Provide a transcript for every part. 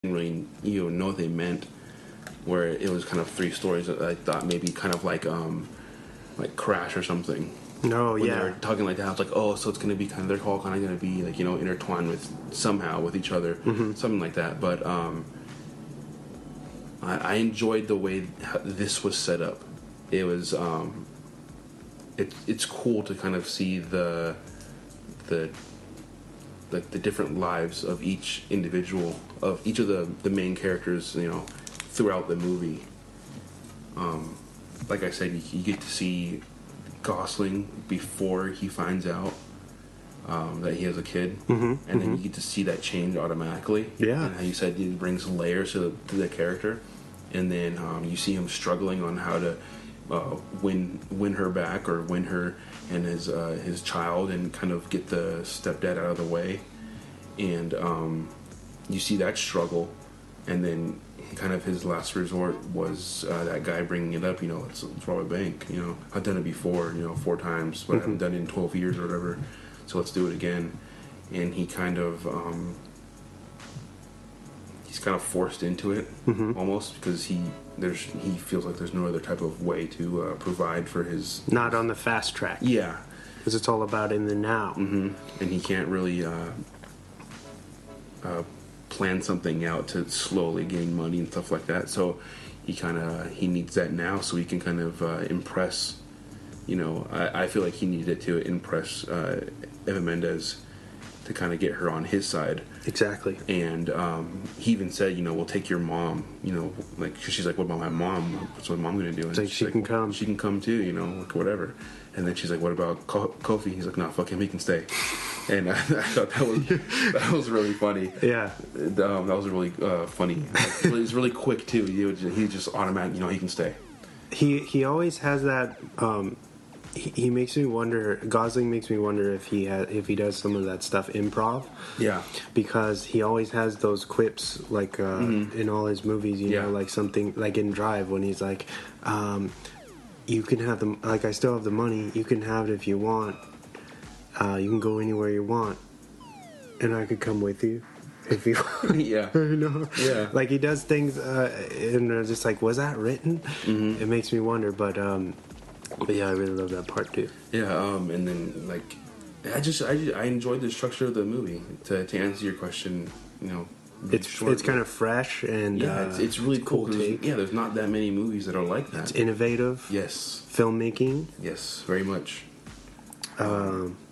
really know what they meant. Where it was kind of three stories that I thought maybe kind of like Crash or something. Oh, when yeah. they were talking like that, I was like, oh, so it's going to be kind of, they're all kind of going to be like, intertwined with somehow with each other, something like that. But I enjoyed the way this was set up. It was it's cool to kind of see the different lives of each individual, of each of the main characters, throughout the movie. Like I said, you get to see Gosling before he finds out that he has a kid, and then you get to see that change automatically. Yeah, and how you said it brings layers to the character, and then you see him struggling on how to win her back, or win her and his child, and kind of get the stepdad out of the way, and you see that struggle, and then kind of his last resort was that guy bringing it up. Let's rob a bank. I've done it before. 4 times, but I haven't done it in 12 years or whatever. So let's do it again. And he kind of he's kind of forced into it almost, because he feels like there's no other type of way to provide for his. Not on the fast track. Yeah, because it's all about in the now. And he can't really plan something out to slowly gain money and stuff like that. So he needs that now, so he can kind of impress. I feel like he needed it to impress Eva Mendes, to kind of get her on his side. Exactly. And he even said, we'll take your mom. Cause she's like, what about my mom? What's my mom gonna do? And it's like she can come. She can come too. Whatever. And then she's like, what about Kofi? He's like, no, fuck him, he can stay. And I thought that was really funny. Yeah. That was really funny. It was really quick too. He just automatic, he can stay. He always has that. He makes me wonder. Gosling makes me wonder if he does some of that stuff improv. Yeah. Because he always has those quips in all his movies. You know, like something like in Drive when he's like, "You can have them. Like I still have the money. You can have it if you want. You can go anywhere you want, and I could come with you." If you yeah. Yeah. Like he does things and they're just like, was that written? It makes me wonder, but yeah, I really love that part too. Yeah, and then I enjoyed the structure of the movie. To answer your question, it's kind of fresh, and it's really cool. Take. Yeah, there's not that many movies that are like that. It's innovative. Yes. Filmmaking. Yes, very much.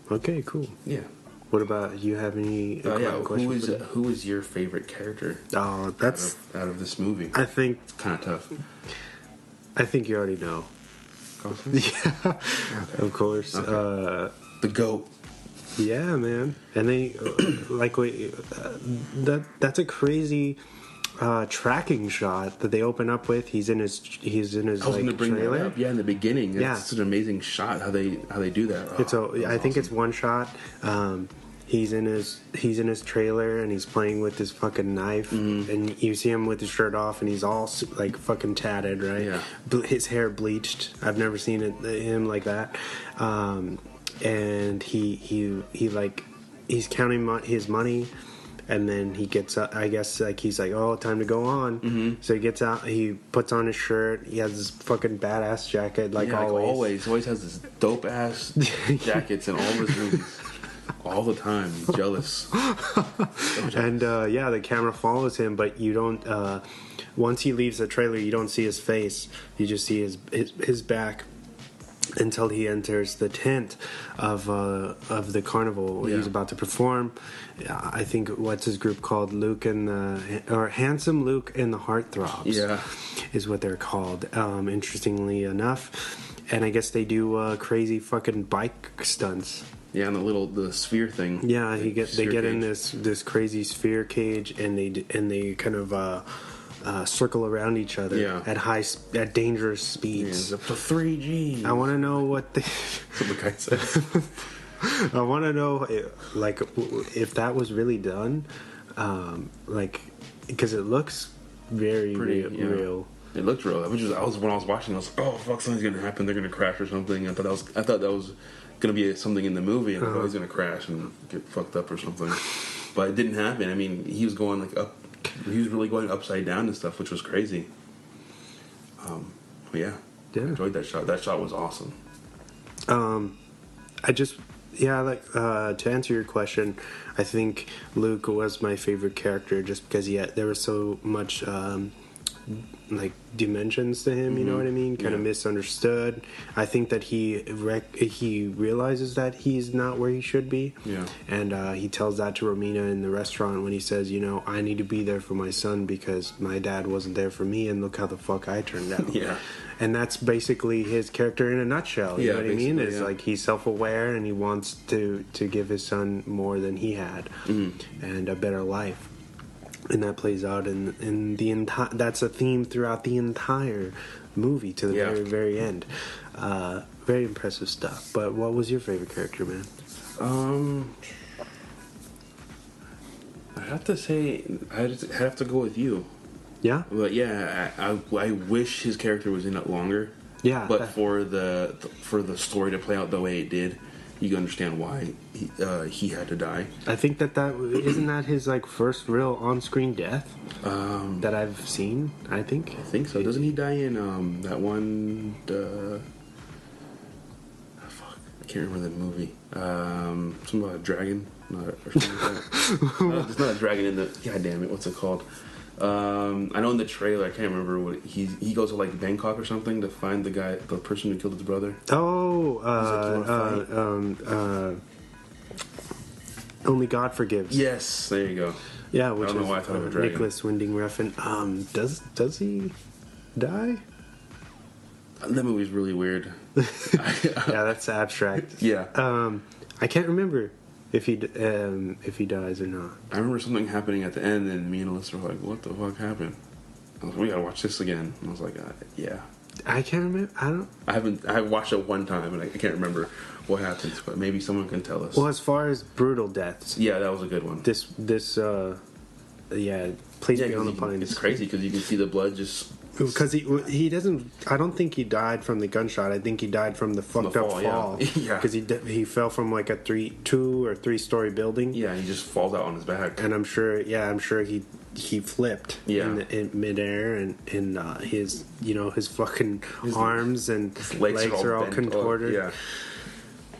Okay, cool. Yeah. What about you? Have any? Who is your favorite character? Oh, that's out of this movie. I think it's kind of tough. I think you already know. Yeah, okay. Of course. Okay. The GOAT. Yeah, man. And they that's a crazy tracking shot that they open up with. He's in his trailer. Yeah, in the beginning. It's an amazing shot how they do that. I think it's one shot. He's in his trailer and he's playing with his fucking knife, and you see him with his shirt off and he's all like fucking tatted, right? Yeah. His hair bleached. I've never seen him like that. And he's counting his money, and then he gets up. I guess he's like, oh, time to go on. So he gets out. He puts on his shirt. He has this fucking badass jacket, always. He always has this dope ass jackets in all of his movies. All the time, jealous. And the camera follows him, but you don't. Once he leaves the trailer, you don't see his face. You just see his back until he enters the tent of the carnival where he's about to perform. I think what's his group called? Handsome Luke and the Heartthrobs. Yeah, is what they're called. Interestingly enough, and I guess they do crazy fucking bike stunts. Yeah, and the sphere thing. Yeah, they get in this crazy sphere cage, and they kind of circle around each other at dangerous speeds. Up to 3G. I want to know what the guy says. I want to know if that was really done, because it looks very real. It looked real. When I was watching, I was like, oh fuck, something's gonna happen. They're gonna crash or something. I thought that was gonna be something in the movie, and I thought he was gonna crash and get fucked up or something. But it didn't happen. I mean, he was going up He was really going upside down and stuff, which was crazy. Yeah. I enjoyed that shot. That shot was awesome. To answer your question, I think Luke was my favorite character just because there was so much like dimensions to him, you know what I mean? Kind of misunderstood. I think that he realizes that he's not where he should be. Yeah. And he tells that to Romina in the restaurant when he says, I need to be there for my son because my dad wasn't there for me, and look how the fuck I turned out. Yeah. And that's basically his character in a nutshell. You know what I mean? It's like he's self-aware and he wants to give his son more than he had and a better life. And that plays out in the entire. That's a theme throughout the entire movie to the very, very end. Very impressive stuff. But what was your favorite character, man? I have to say, I'd have to go with you. Yeah. But yeah, I wish his character was in it longer. Yeah. But for the story to play out the way it did, you can understand why he had to die. I think that isn't that his like first real on-screen death that I've seen. I think so. Doesn't he die in that one? Fuck, I can't remember the movie. Something about a dragon or something like that. It's not a dragon in the. God damn it! What's it called? I know in the trailer, I can't remember what he goes to like Bangkok or something to find the person who killed his brother. Only God Forgives. Yes, there you go. Yeah, which I don't know why I thought of a dragon. Nicholas Winding Refn. Does he die? That movie's really weird. Yeah, that's abstract. Yeah. I can't remember if he dies or not. I remember something happening at the end, and me and Alyssa were like, "What the fuck happened?" I was like, "We gotta watch this again." And I was like, "Yeah." I can't remember. I watched it one time, and I can't remember what happens. But maybe someone can tell us. Well, as far as brutal deaths, yeah, that was a good one. Please beyond the pines. It's crazy because you can see the blood just. Because he doesn't. I don't think he died from the gunshot. I think he died from the fucked up fall. Yeah. Because he fell from like a 2 or 3 story building. Yeah, he just falls out on his back. And I'm sure he flipped in midair, and his his fucking arms and his legs are all contorted.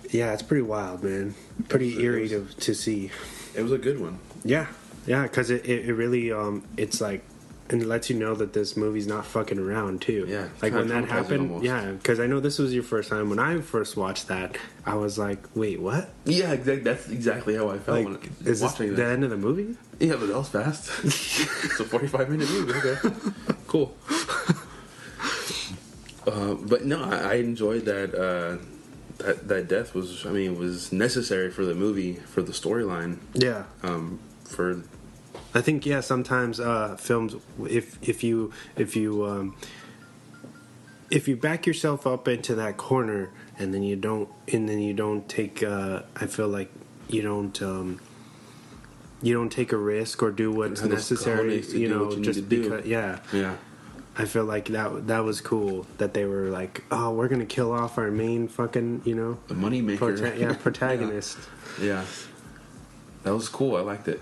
Yeah, it's pretty wild, man. Pretty eerie to see. It was a good one. Yeah, because it really it's like. And it lets you know that this movie's not fucking around, too. Yeah. Like, when that happened, because I know this was your first time. When I first watched that, I was like, wait, what? Yeah, that's exactly how I felt when is this the end of the movie? Yeah, but that was fast. It's a 45-minute movie. Okay. Cool. But no, I enjoyed that. That death was, it was necessary for the movie, for the storyline. Yeah. I think sometimes films, if you back yourself up into that corner and then you don't take I feel like you don't take a risk or do what's necessary, just because I feel like that was cool that they were like, oh, we're gonna kill off our main fucking the money maker protagonist. Yeah, that was cool. I liked it.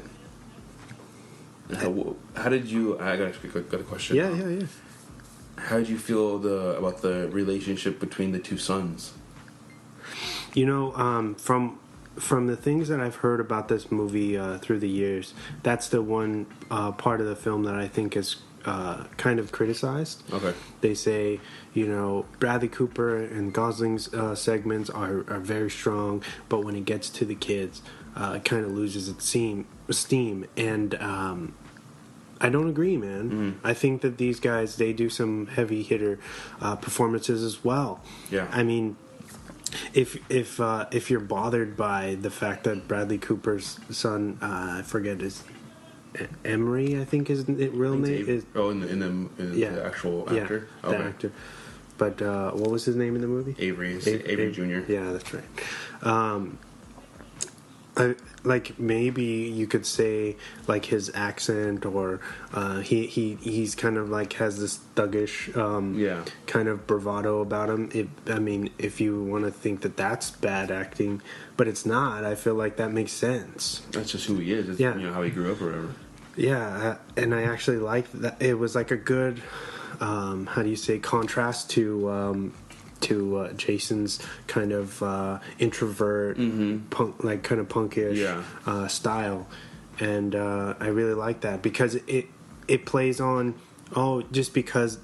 How did you? I got a question. Yeah. How did you feel about the relationship between the two sons? From the things that I've heard about this movie through the years, that's the one part of the film that I think is kind of criticized. Okay. They say, Bradley Cooper and Gosling's segments are very strong, but when it gets to the kids, it kind of loses its steam. And I don't agree, man. Mm-hmm. I think that these guys, they do some heavy hitter performances as well. Yeah. I mean, if you're bothered by the fact that Bradley Cooper's son, I forget his Emery, I think his real name is. Oh, in the actual actor. Yeah, the actor. But what was his name in the movie? Avery Jr. Yeah, that's right. Like maybe you could say like his accent, or he's kind of like has this thuggish kind of bravado about him. If you want to think that that's bad acting, but it's not. I feel like that makes sense. That's just who he is. It's, how he grew up or whatever. Yeah, and I actually liked that. It was like a good, how do you say, contrast to Jason's kind of introvert, punk, like kind of punkish style, and I really like that because it plays on just because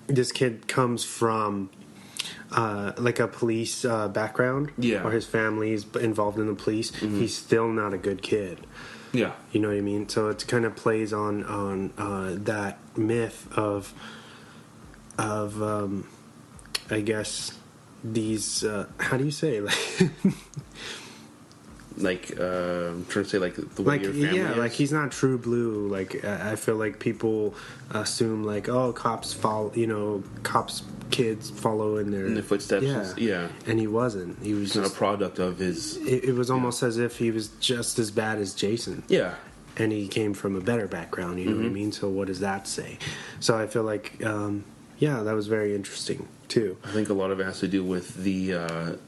this kid comes from like a police background, or his family's involved in the police. He's still not a good kid. Yeah, you know what I mean. So it kind of plays on that myth of I guess these how do you say I'm trying to say like the way your family is. like he's not true blue. Like I feel like people assume like cops follow, cops kids follow in their footsteps. And he wasn't. He was He's just not a product of his. It was almost as if he was just as bad as Jason. Yeah. And he came from a better background, you know what I mean? So what does that say? So I feel like, that was very interesting, too. I think a lot of it has to do with the,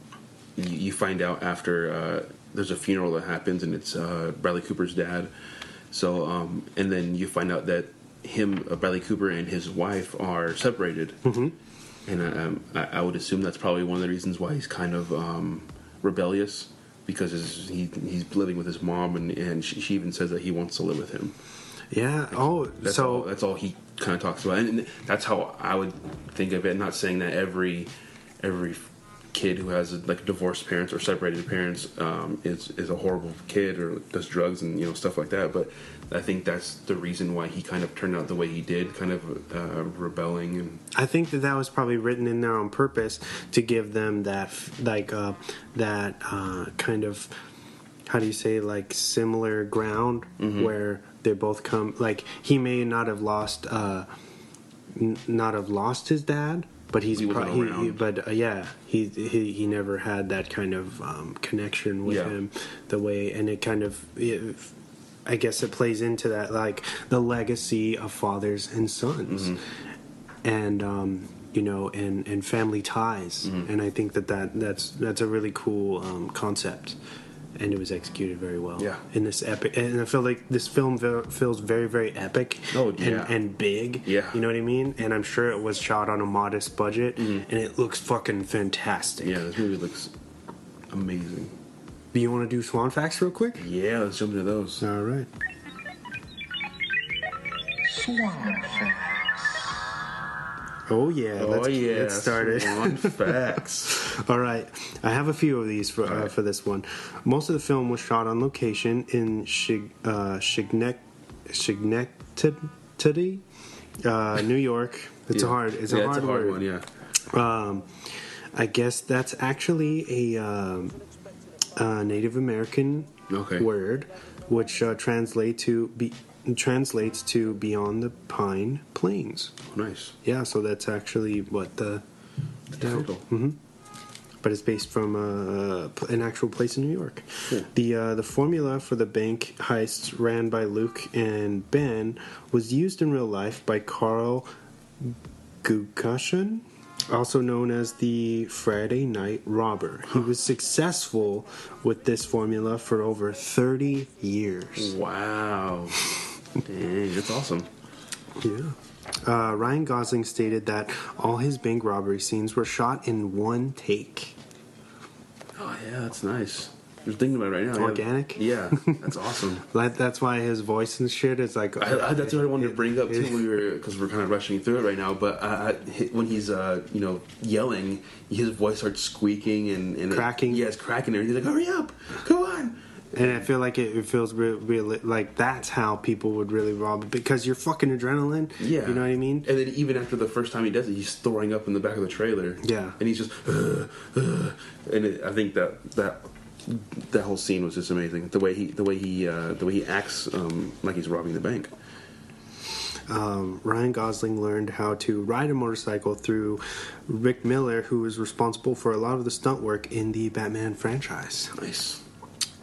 you find out after there's a funeral that happens, and it's Bradley Cooper's dad. So, and then you find out that Bradley Cooper and his wife are separated. Mm-hmm. And I would assume that's probably one of the reasons why he's kind of rebellious, because he's living with his mom, and she even says that he wants to live with him. Yeah. That's all he kind of talks about, and that's how I would think of it. Not saying that every kid who has like divorced parents or separated parents is a horrible kid or does drugs and stuff like that, but I think that's the reason why he kind of turned out the way he did, kind of rebelling. And I think that was probably written in there on purpose to give them that kind of, how do you say, like similar ground where they both come. Like he may not have lost his dad, but he never had that kind of connection with him the way, and it kind of. I guess it plays into that, like the legacy of fathers and sons, and and family ties, and I think that's a really cool concept, and it was executed very well. Yeah. In this epic, and I feel like this film feels very, very epic. Oh, yeah. and big. Yeah. You know what I mean? And I'm sure it was shot on a modest budget, and it looks fucking fantastic. Yeah, this movie looks amazing. Do you want to do Swan Facts real quick? Yeah, let's jump into those. All right. Swan Facts. Oh yeah, let's get started. Swan Facts. All right, I have a few of these for this one. Most of the film was shot on location in Schenectady, New York. It's a hard word. one. Yeah. I guess that's actually a Native American word, which translates to beyond the Pine Plains. Nice. Yeah, so that's actually what the title. But it's based from an actual place in New York. Cool. The formula for the bank heists ran by Luke and Ben was used in real life by Carl Guggenheim, also known as the Friday Night Robber. He was successful with this formula for over 30 years. Wow. Dang, that's awesome. Yeah. Ryan Gosling stated that all his bank robbery scenes were shot in one take. Oh, yeah, that's nice. You're thinking about it right now. Organic? Yeah, that's awesome. That's why his voice and shit is like... that's what I wanted to bring up, too, because we're kind of rushing through it right now, but when he's, yelling, his voice starts squeaking and cracking. Yeah, it's cracking. And he's like, hurry up, go on. And I feel like it feels real, like that's how people would really rob it, because you're fucking adrenaline. Yeah. You know what I mean? And then even after the first time he does it, he's throwing up in the back of the trailer. Yeah. And he's just, and I think that whole scene was just amazing. The way he acts like he's robbing the bank. Ryan Gosling learned how to ride a motorcycle through Rick Miller, who was responsible for a lot of the stunt work in the Batman franchise. Nice.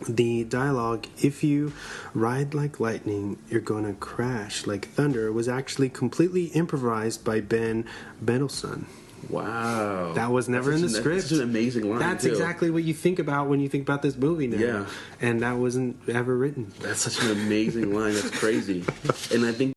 The dialogue, "If you ride like lightning, you're gonna crash like thunder," was actually completely improvised by Ben Mendelsohn. Wow. That was never in the script. That's an amazing line. That's too. exactly what you think about when you think about this movie now. Yeah. And that wasn't ever written. That's such an amazing line. That's crazy. And I think